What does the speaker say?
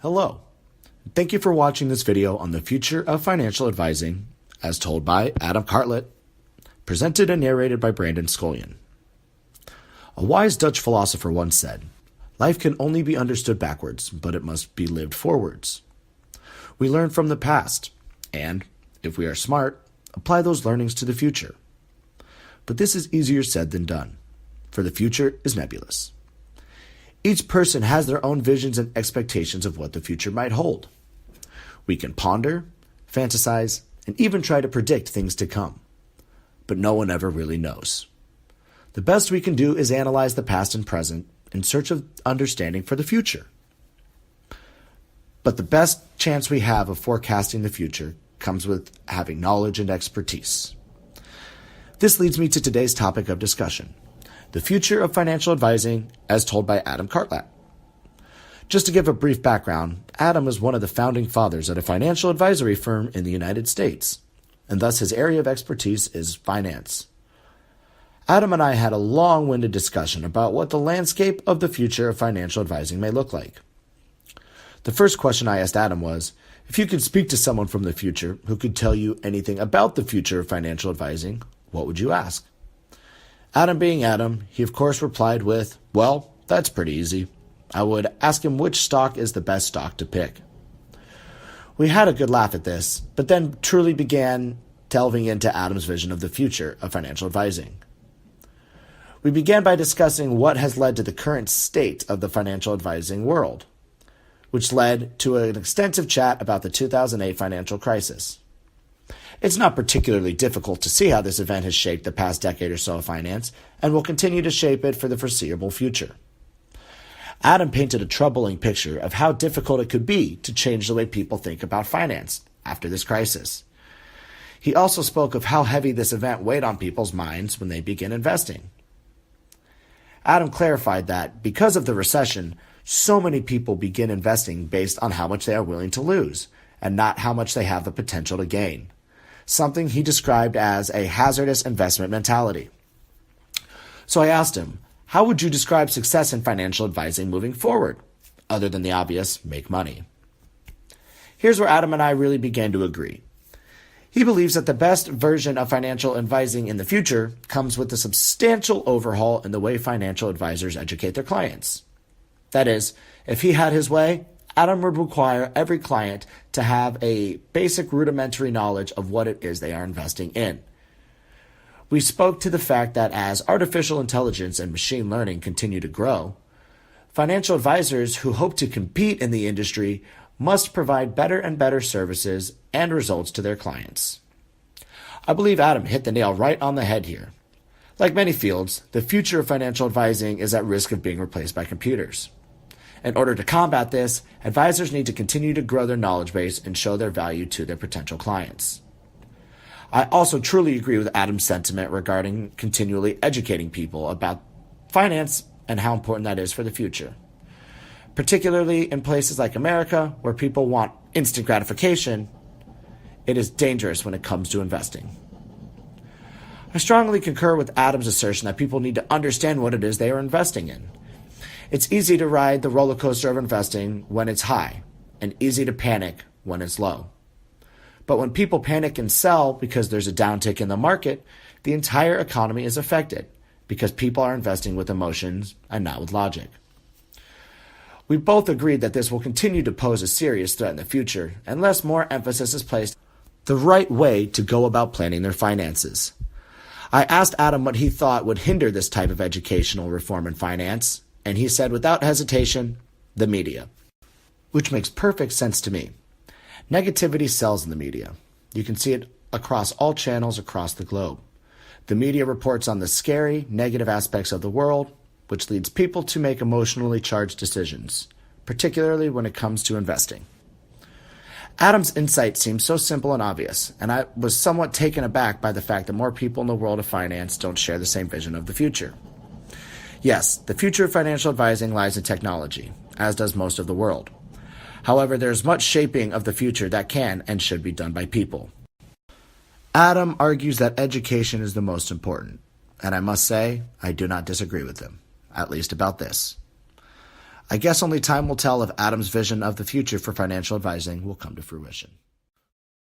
Hello. Thank you for watching this video on the future of financial advising as told by Adam Cartlett, presented and narrated by Brandon Scullion. A wise Dutch philosopher once said, "Life can only be understood backwards, but it must be lived forwards." We learn from the past, and, if we are smart, apply those learnings to the future. But this is easier said than done, for the future is nebulous. Each person has their own visions and expectations of what the future might hold. We can ponder, fantasize, and even try to predict things to come. But no one ever really knows. The best we can do is analyze the past and present in search of understanding for the future. But the best chance we have of forecasting the future comes with having knowledge and expertise. This leads me to today's topic of discussion: the future of financial advising as told by Adam Cartlett. Just to give a brief background, Adam is one of the founding fathers at a financial advisory firm in the United States, and thus his area of expertise is finance. Adam and I had a long-winded discussion about what the landscape of the future of financial advising may look like. The first question I asked Adam was, if you could speak to someone from the future who could tell you anything about the future of financial advising, what would you ask? Adam being Adam, he of course replied with, "Well, that's pretty easy. I would ask him which stock is the best stock to pick." We had a good laugh at this, but then truly began delving into Adam's vision of the future of financial advising. We began by discussing what has led to the current state of the financial advising world, which led to an extensive chat about the 2008 financial crisis. It's not particularly difficult to see how this event has shaped the past decade or so of finance and will continue to shape it for the foreseeable future. Adam painted a troubling picture of how difficult it could be to change the way people think about finance after this crisis. He also spoke of how heavy this event weighed on people's minds when they begin investing. Adam clarified that because of the recession, so many people begin investing based on how much they are willing to lose and not how much they have the potential to gain, something he described as a hazardous investment mentality. So I asked him, how would you describe success in financial advising moving forward, other than the obvious, make money? Here's where Adam and I really began to agree. He believes that the best version of financial advising in the future comes with a substantial overhaul in the way financial advisors educate their clients. That is, if he had his way, Adam would require every client to have a basic rudimentary knowledge of what it is they are investing in. We spoke to the fact that as artificial intelligence and machine learning continue to grow, financial advisors who hope to compete in the industry must provide better and better services and results to their clients. I believe Adam hit the nail right on the head here. Like many fields, the future of financial advising is at risk of being replaced by computers. In order to combat this, advisors need to continue to grow their knowledge base and show their value to their potential clients. I also truly agree with Adam's sentiment regarding continually educating people about finance and how important that is for the future. Particularly in places like America, where people want instant gratification, it is dangerous when it comes to investing. I strongly concur with Adam's assertion that people need to understand what it is they are investing in. It's easy to ride the roller coaster of investing when it's high, and easy to panic when it's low. But when people panic and sell because there's a downtick in the market, the entire economy is affected because people are investing with emotions and not with logic. We both agreed that this will continue to pose a serious threat in the future unless more emphasis is placed on the right way to go about planning their finances. I asked Adam what he thought would hinder this type of educational reform in finance, and he said without hesitation, the media. Which makes perfect sense to me. Negativity sells in the media. You can see it across all channels across the globe. The media reports on the scary, negative aspects of the world, which leads people to make emotionally charged decisions, particularly when it comes to investing. Adam's insight seems so simple and obvious, and I was somewhat taken aback by the fact that more people in the world of finance don't share the same vision of the future. Yes, the future of financial advising lies in technology, as does most of the world. However, there's much shaping of the future that can and should be done by people. Adam argues that education is the most important, and I must say, I do not disagree with him, at least about this. I guess only time will tell if Adam's vision of the future for financial advising will come to fruition.